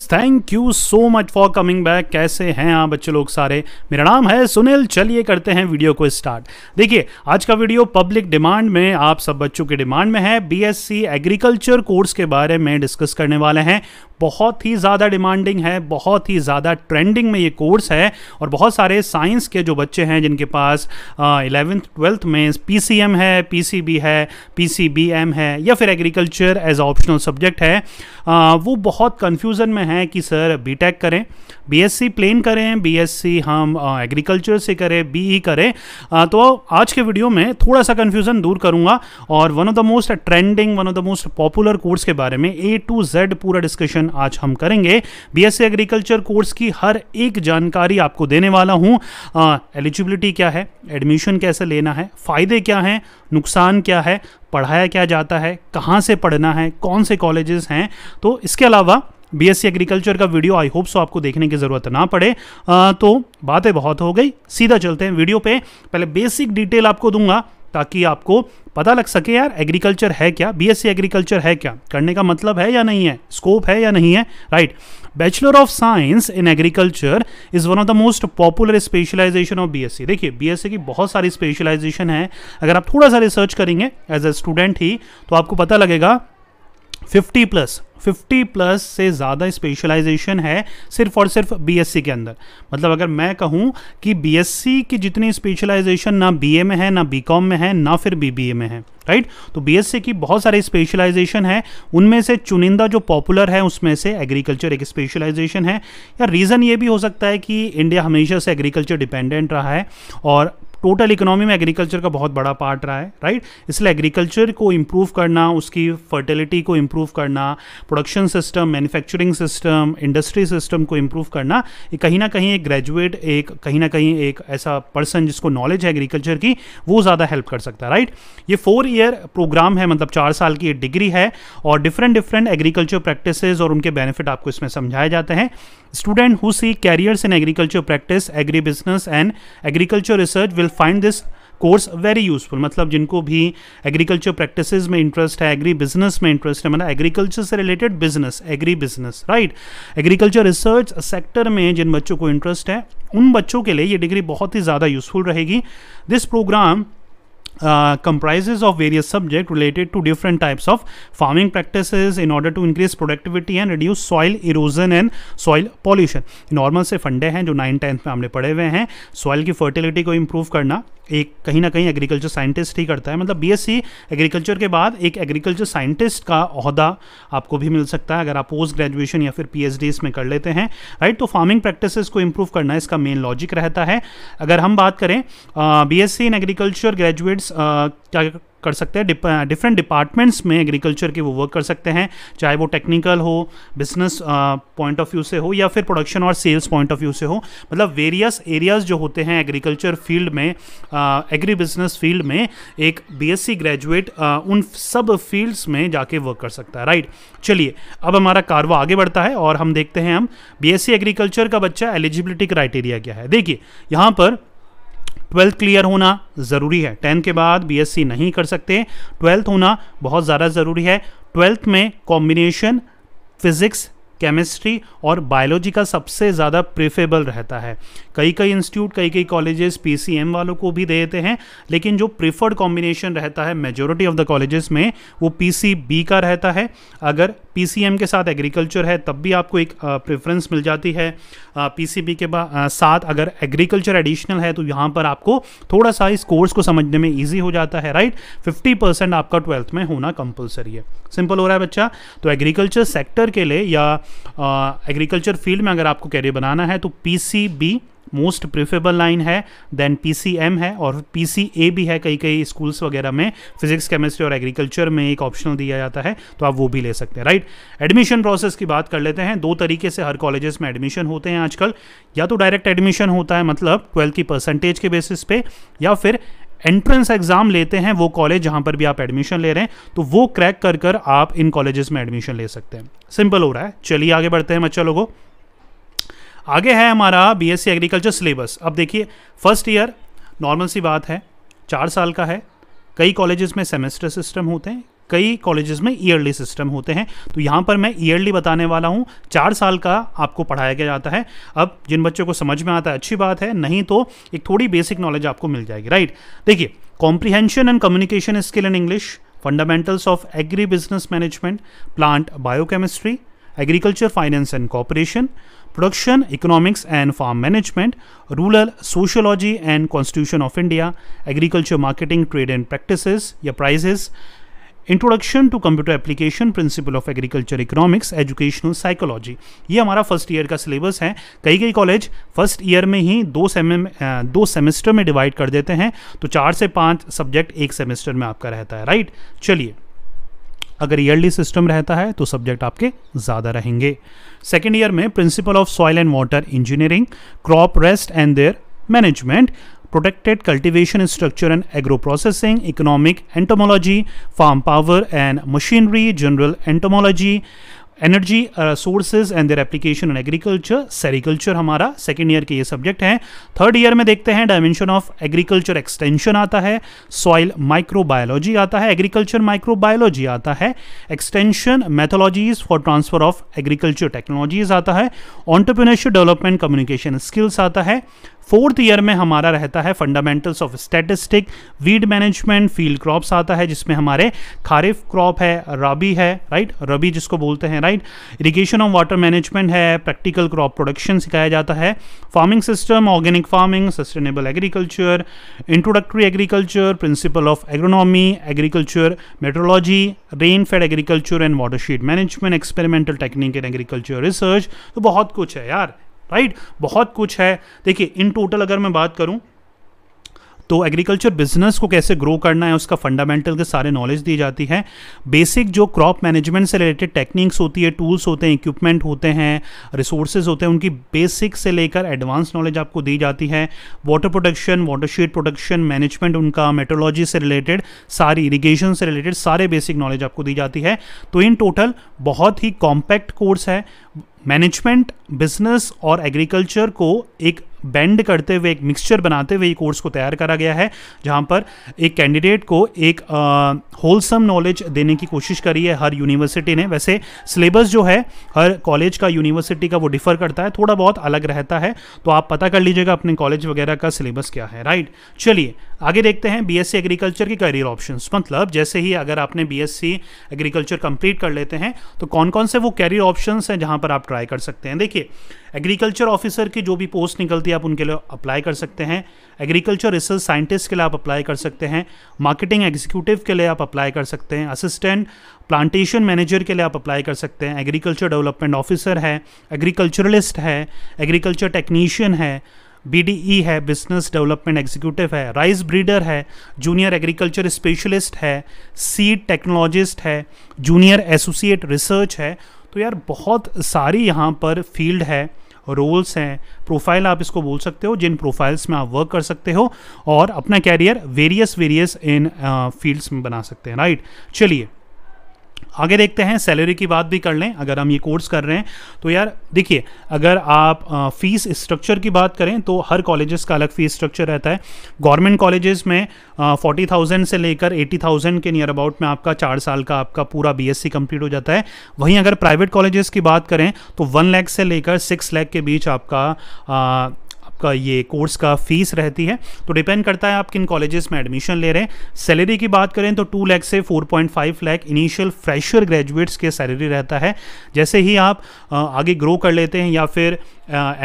Thank you so much for coming back. कैसे हैं आप बच्चे लोग सारे? मेरा नाम है सुनील। चलिए करते हैं वीडियो को स्टार्ट। देखिए, आज का वीडियो पब्लिक डिमांड में, आप सब बच्चों की डिमांड में है। बीएससी एग्रीकल्चर कोर्स के बारे में डिस्कस करने वाले हैं। बहुत ही ज़्यादा डिमांडिंग है, बहुत ही ज़्यादा ट्रेंडिंग में ये कोर्स है और बहुत सारे साइंस के जो बच्चे हैं जिनके पास 11th 12th में पीसीएम है, पीसीबी है, पीसीबीएम है या फिर एग्रीकल्चर एज ऑप्शनल सब्जेक्ट है, वो बहुत कन्फ्यूज़न में है कि सर बीटेक करें, बीएससी प्लेन करें, बीएससी हम एग्रीकल्चर से करें, बीई करें। तो आज के वीडियो में थोड़ा सा कन्फ्यूज़न दूर करूंगा और one of the most trending, one of the most popular course के बारे में A to Z पूरा डिस्कशन आज हम करेंगे। बीएससी एग्रीकल्चर कोर्स की हर एक जानकारी आपको देने वाला हूं। एलिजिबिलिटी क्या है, एडमिशन कैसे लेना है, फ़ायदे क्या हैं, नुकसान क्या है, पढ़ाया क्या जाता है, कहाँ से पढ़ना है, कौन से कॉलेजेस हैं। तो इसके अलावा बीएससी एग्रीकल्चर का वीडियो आई होप सो आपको देखने की ज़रूरत ना पड़े। तो बातें बहुत हो गई, सीधा चलते हैं वीडियो पे। पहले बेसिक डिटेल आपको दूंगा ताकि आपको पता लग सके यार एग्रीकल्चर है क्या, बीएससी एग्रीकल्चर है क्या, करने का मतलब है या नहीं है, स्कोप है या नहीं है, right. Bachelor of science in agriculture is one of the most popular specialisation of BSc. देखिए, बीएससी की बहुत सारी स्पेशलाइजेशन है। अगर आप थोड़ा सा रिसर्च करेंगे एज ए स्टूडेंट ही तो आपको पता लगेगा 50 प्लस से ज़्यादा स्पेशलाइजेशन है सिर्फ और सिर्फ बीएससी के अंदर। मतलब अगर मैं कहूँ कि बीएससी की जितनी स्पेशलाइजेशन ना बीए में है, ना बीकॉम में है, ना फिर बीबीए में है, राइट। तो बीएससी की बहुत सारी स्पेशलाइजेशन है, उनमें से चुनिंदा जो पॉपुलर है उसमें से एग्रीकल्चर एक स्पेशलाइजेशन है। या रीज़न ये भी हो सकता है कि इंडिया हमेशा से एग्रीकल्चर डिपेंडेंट रहा है और टोटल इकोनॉमी में एग्रीकल्चर का बहुत बड़ा पार्ट रहा है, राइट। इसलिए एग्रीकल्चर को इम्प्रूव करना, उसकी फर्टिलिटी को इम्प्रूव करना, production system, manufacturing system, industry system को इम्प्रूव करना, ये कहीं ना कहीं एक ग्रेजुएट, एक कहीं ना कहीं एक ऐसा पर्सन जिसको नॉलेज है एग्रीकल्चर की, वो ज़्यादा हेल्प कर सकता है, राइट। ये 4 ईयर प्रोग्राम है, मतलब 4 साल की डिग्री है और डिफरेंट एग्रीकल्चर प्रैक्टिसेस और उनके बेनिफिट आपको इसमें समझाए जाते हैं। Student who see careers in agriculture practice, agri business and agriculture research will find this course very useful. मतलब जिनको भी एग्रीकल्चर प्रैक्टिसेस में इंटरेस्ट है, एग्री बिजनेस में इंटरेस्ट है, मतलब एग्रीकल्चर से related business, agri business, right, agriculture research sector में जिन बच्चों को इंटरेस्ट है, उन बच्चों के लिए ये डिग्री बहुत ही ज़्यादा यूजफुल रहेगी। This programme comprises of various subjects related to different types of farming practices in order to increase productivity and reduce soil erosion and soil pollution। Normal से फंडे हैं जो 9th-10th में हमने पढ़े हुए हैं। सॉइल की फर्टिलिटी को इम्प्रूव करना एक कहीं ना कहीं एग्रीकल्चर साइंटिस्ट ही करता है। मतलब बीएससी एग्रीकल्चर के बाद एक एग्रीकल्चर साइंटिस्ट का ओहदा आपको भी मिल सकता है अगर आप पोस्ट ग्रेजुएशन या फिर पीएचडी इसमें कर लेते हैं, राइट। तो फार्मिंग प्रैक्टिसेस को इम्प्रूव करना इसका मेन लॉजिक रहता है। अगर हम बात करें बीएससी इन एग्रीकल्चर ग्रेजुएट्स क्या कर सकते हैं, डिफरेंट डिपार्टमेंट्स में एग्रीकल्चर के वो वर्क कर सकते हैं, चाहे वो टेक्निकल हो, बिजनेस पॉइंट ऑफ व्यू से हो या फिर प्रोडक्शन और सेल्स पॉइंट ऑफ व्यू से हो। मतलब वेरियस एरियाज जो होते हैं एग्रीकल्चर फील्ड में, एग्री बिजनेस फील्ड में, एक बीएससी ग्रेजुएट उन सब फील्ड्स में जाके वर्क कर सकता है, राइट। चलिए अब हमारा कारवा आगे बढ़ता है और हम देखते हैं हम बीएससी एग्रीकल्चर का बच्चा एलिजिबिलिटी क्राइटेरिया क्या है। देखिए यहाँ पर 12th क्लियर होना ज़रूरी है। 10th के बाद बीएससी नहीं कर सकते, 12th होना बहुत ज़्यादा ज़रूरी है। 12th में कॉम्बिनेशन फिज़िक्स, केमिस्ट्री और बायोलॉजी का सबसे ज़्यादा प्रेफरेबल रहता है। कई इंस्टीट्यूट, कई कॉलेजेस पीसीएम वालों को भी दे देते हैं, लेकिन जो प्रीफर्ड कॉम्बिनेशन रहता है मेजॉरिटी ऑफ द कॉलेजेस में वो पीसीबी का रहता है। अगर पीसीएम के साथ एग्रीकल्चर है तब भी आपको एक प्रेफरेंस मिल जाती है। पीसीबी के साथ अगर एग्रीकल्चर एडिशनल है तो यहाँ पर आपको थोड़ा सा इस कोर्स को समझने में ईजी हो जाता है, राइट। 50% आपका 12th में होना कंपलसरी है। सिंपल हो रहा है बच्चा। तो एग्रीकल्चर सेक्टर के लिए या एग्रीकल्चर फील्ड में अगर आपको कैरियर बनाना है तो पीसीबी मोस्ट प्रेफरेबल लाइन है, देन पीसीएम है और पीसीए भी है। कई स्कूल्स वगैरह में फिजिक्स, केमिस्ट्री और एग्रीकल्चर में एक ऑप्शनल दिया जाता है, तो आप वो भी ले सकते हैं, राइट। एडमिशन प्रोसेस की बात कर लेते हैं। 2 तरीके से हर कॉलेजेस में एडमिशन होते हैं आजकल। या तो डायरेक्ट एडमिशन होता है, मतलब 12th की परसेंटेज के बेसिस पे, या फिर एंट्रेंस एग्जाम लेते हैं वो कॉलेज जहां पर भी आप एडमिशन ले रहे हैं, तो वो क्रैक कर आप इन कॉलेजेस में एडमिशन ले सकते हैं। सिंपल हो रहा है। चलिए आगे बढ़ते हैं बच्चा लोगों। आगे है हमारा बीएससी एग्रीकल्चर सिलेबस। अब देखिए फर्स्ट ईयर नॉर्मल सी बात है, 4 साल का है। कई कॉलेजेस में सेमेस्टर सिस्टम होते हैं, कई कॉलेजेस में ईयरली सिस्टम होते हैं। तो यहाँ पर मैं ईयरली बताने वाला हूँ, 4 साल का आपको पढ़ाया गया जाता है। अब जिन बच्चों को समझ में आता है अच्छी बात है, नहीं तो एक थोड़ी बेसिक नॉलेज आपको मिल जाएगी, राइट। देखिए, comprehension and communication skill in English, fundamentals of agri business management, plant biochemistry, agriculture finance and cooperation, production economics and farm management, rural sociology and constitution of India, agriculture marketing trade and practices या prices, introduction to computer application, principal of agriculture economics, educational psychology. ये हमारा first year का syllabus है। कई college first year में ही 2 semester में divide कर देते हैं, तो 4 से 5 सब्जेक्ट एक सेमेस्टर में आपका रहता है, राइट। चलिए, अगर ईयरली सिस्टम रहता है तो सब्जेक्ट आपके ज़्यादा रहेंगे। सेकेंड ईयर में principle of soil and water engineering, crop rest and there management, protected cultivation structure and agro processing, economic entomology, farm power and machinery, general entomology, energy sources and their application in agriculture, sericulture हमारा second year के ये subject हैं। Third year में देखते हैं dimension of agriculture extension आता है, soil microbiology आता है, एग्रीकल्चर माइक्रोबायोलॉजी आता है, extension methodologies for transfer of agriculture technologies आता है, एंटरप्रेन्योरशिप डेवलपमेंट कम्युनिकेशन स्किल्स आता है। फोर्थ ईयर में हमारा रहता है fundamentals of statistic, weed management, field crops आता है जिसमें हमारे खारिफ क्रॉप है, रबी है, राइट, रबी जिसको बोलते हैं, right, irrigation of water management है, प्रैक्टिकल क्रॉप प्रोडक्शन सिखाया जाता है, farming system, organic farming, sustainable agriculture, introductory agriculture, principle of agronomy, agriculture metrology, rain fade agriculture and watershed management, experimental technique in agriculture research. तो बहुत कुछ है यार, right, बहुत कुछ है। देखिए, इन टोटल अगर मैं बात करूं तो एग्रीकल्चर बिजनेस को कैसे ग्रो करना है उसका फंडामेंटल के सारे नॉलेज दी जाती है। बेसिक जो क्रॉप मैनेजमेंट से रिलेटेड टेक्निक्स होती है, टूल्स होते हैं, इक्विपमेंट होते हैं, रिसोर्सेज होते हैं, उनकी बेसिक से लेकर एडवांस नॉलेज आपको दी जाती है। Water production, watershed production management, उनका मेट्रोलॉजी से रिलेटेड सारी, इरिगेशन से रिलेटेड सारे बेसिक नॉलेज आपको दी जाती है। तो इन टोटल बहुत ही कॉम्पैक्ट कोर्स है। मैनेजमेंट, बिजनेस और एग्रीकल्चर को एक बेंड करते हुए, एक मिक्सचर बनाते हुए ये कोर्स को तैयार करा गया है, जहाँ पर एक कैंडिडेट को एक होलसम नॉलेज देने की कोशिश करी है हर यूनिवर्सिटी ने। वैसे सिलेबस जो है हर कॉलेज का, यूनिवर्सिटी का, वो डिफर करता है, थोड़ा बहुत अलग रहता है, तो आप पता कर लीजिएगा अपने कॉलेज वगैरह का सिलेबस क्या है, राइट। चलिए आगे देखते हैं बीएससी एग्रीकल्चर के करियर ऑप्शंस। मतलब जैसे ही अगर आपने बीएससी एग्रीकल्चर कंप्लीट कर लेते हैं तो कौन कौन से वो करियर ऑप्शंस हैं जहाँ पर आप ट्राई कर सकते हैं। देखिए, एग्रीकल्चर ऑफिसर की जो भी पोस्ट निकलती है आप उनके लिए अप्लाई कर सकते हैं, एग्रीकल्चर रिसर्च साइंटिस्ट के लिए आप अप्लाई कर सकते हैं, मार्केटिंग एग्जीक्यूटिव के लिए आप अप्लाई कर सकते हैं, असिस्टेंट प्लांटेशन मैनेजर के लिए आप अप्लाई कर सकते हैं, एग्रीकल्चर डेवलपमेंट ऑफिसर है, एग्रीकल्चरलिस्ट है, एग्रीकल्चर टेक्नीशियन है, BDE है, बिजनेस डेवलपमेंट एग्जीक्यूटिव है, राइस ब्रीडर है, जूनियर एग्रीकल्चर स्पेशलिस्ट है, सीड टेक्नोलॉजिस्ट है, जूनियर एसोसिएट रिसर्च है। तो यार बहुत सारी यहाँ पर फील्ड है, रोल्स हैं, प्रोफाइल आप इसको बोल सकते हो, जिन प्रोफाइल्स में आप वर्क कर सकते हो और अपना कैरियर वेरियस इन फील्ड्स में बना सकते हैं, राइट। चलिए आगे देखते हैं, सैलरी की बात भी कर लें। अगर हम ये कोर्स कर रहे हैं तो यार देखिए, अगर आप फीस स्ट्रक्चर की बात करें तो हर कॉलेजेस का अलग फीस स्ट्रक्चर रहता है। गवर्नमेंट कॉलेजेस में 40,000 से लेकर 80,000 के नियर अबाउट में आपका 4 साल का आपका पूरा बीएससी कंप्लीट हो जाता है। वहीं अगर प्राइवेट कॉलेजेस की बात करें तो 1 लाख से लेकर 6 लाख के बीच आपका ये कोर्स का फीस रहती है। तो डिपेंड करता है आप किन कॉलेजेस में एडमिशन ले रहे हैं। सैलरी की बात करें तो 2 लाख से 4.5 लाख इनिशियल फ्रेशर ग्रेजुएट्स के सैलरी रहता है। जैसे ही आप आगे ग्रो कर लेते हैं या फिर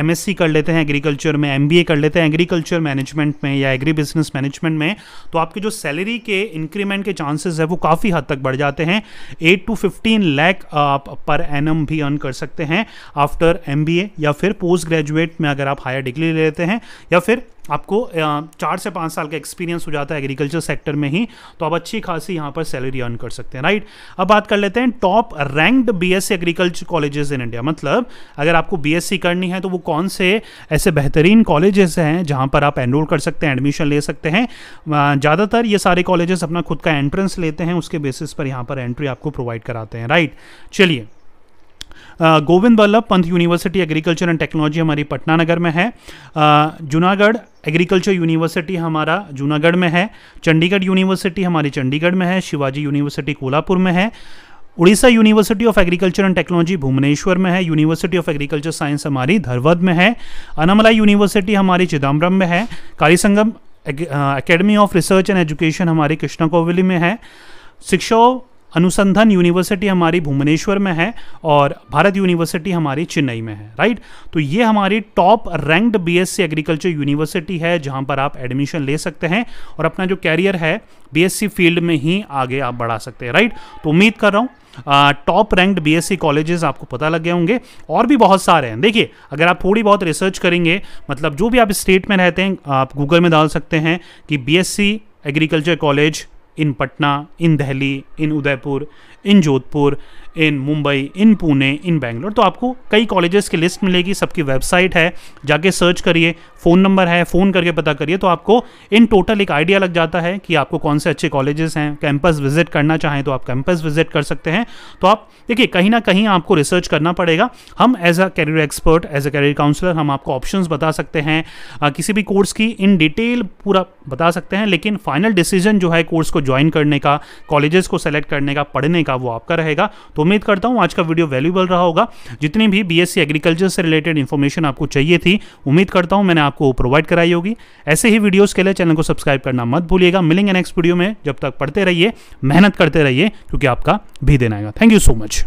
MSc कर लेते हैं एग्रीकल्चर में, MBA कर लेते हैं एग्रीकल्चर मैनेजमेंट में या एग्री बिजनेस मैनेजमेंट में, तो आपके जो सैलरी के इंक्रीमेंट के चांसेस है वो काफ़ी हद तक बढ़ जाते हैं। 8 to 15 लाख आप पर एनम भी अर्न कर सकते हैं आफ्टर MBA या फिर पोस्ट ग्रेजुएट में अगर आप हायर डिग्री ले लेते हैं, या फिर आपको 4 से 5 साल का एक्सपीरियंस हो जाता है एग्रीकल्चर सेक्टर में ही, तो आप अच्छी खासी यहाँ पर सैलरी अर्न कर सकते हैं, राइट। अब बात कर लेते हैं top ranked BSc agriculture colleges in India. मतलब अगर आपको बीएससी करनी है तो वो कौन से ऐसे बेहतरीन कॉलेजेस हैं जहाँ पर आप एनरोल कर सकते हैं, एडमिशन ले सकते हैं। ज़्यादातर ये सारे कॉलेजेस अपना खुद का एंट्रेंस लेते हैं, उसके बेसिस पर यहाँ पर एंट्री आपको प्रोवाइड कराते हैं, राइट। चलिए, Govind Ballabh Pant university agriculture and technology हमारी पटना नगर में है। जूनागढ़ एग्रीकल्चर यूनिवर्सिटी हमारा जूनागढ़ में है, चंडीगढ़ यूनिवर्सिटी हमारी चंडीगढ़ में है, शिवाजी यूनिवर्सिटी कोल्हापुर में है, Orissa university of agriculture and technology Bhubaneswar में है, यूनिवर्सिटी ऑफ एग्रीकल्चर साइंस हमारी धरवद में है, अनामलाई यूनिवर्सिटी हमारी चिदम्बरम में है, Kalasalingam academy of research and education हमारी कृष्णाकोविली में है, शिक्षा अनुसंधान यूनिवर्सिटी हमारी भुवनेश्वर में है और भारत यूनिवर्सिटी हमारी चेन्नई में है, राइट। तो ये हमारी top ranked BSc agriculture university है जहां पर आप एडमिशन ले सकते हैं और अपना जो कैरियर है बीएससी फील्ड में ही आगे आप बढ़ा सकते हैं, राइट। तो उम्मीद कर रहा हूँ टॉप रैंक्ड बीएससी कॉलेजेस आपको पता लग गए होंगे, और भी बहुत सारे हैं। देखिए अगर आप थोड़ी बहुत रिसर्च करेंगे, मतलब जो भी आप स्टेट में रहते हैं आप गूगल में डाल सकते हैं कि BSc agriculture college in Patna, in Delhi, in Udaipur, in Jodhpur, in Mumbai, in Pune, in Bangalore, तो आपको कई कॉलेजेस की लिस्ट मिलेगी, सबकी वेबसाइट है, जाके सर्च करिए, फ़ोन नंबर है, फ़ोन करके पता करिए, तो आपको इन टोटल एक आइडिया लग जाता है कि आपको कौन से अच्छे कॉलेजेस हैं। कैंपस विजिट करना चाहें तो आप कैंपस विजिट कर सकते हैं। तो आप देखिए कहीं ना कहीं आपको रिसर्च करना पड़ेगा। हम as a career expert, as a career counsellor हम आपको ऑप्शंस बता सकते हैं, किसी भी कोर्स की इन डिटेल पूरा बता सकते हैं, लेकिन फाइनल डिसीजन जो है कोर्स को ज्वाइन करने का, कॉलेजेस को सेलेक्ट करने का, पढ़ने का, वो आपका रहेगा। तो उम्मीद करता हूँ आज का वीडियो वैल्यूएबल रहा होगा। जितनी भी बीएससी एग्रीकल्चर से रिलेटेड इन्फॉर्मेशन आपको चाहिए थी, उम्मीद करता हूँ मैंने आपको प्रोवाइड कराई होगी। ऐसे ही वीडियोस के लिए चैनल को सब्सक्राइब करना मत भूलिएगा। मिलेंगे नेक्स्ट वीडियो में, जब तक पढ़ते रहिए, मेहनत करते रहिए, क्योंकि आपका भी दिन आएगा। Thank you so much.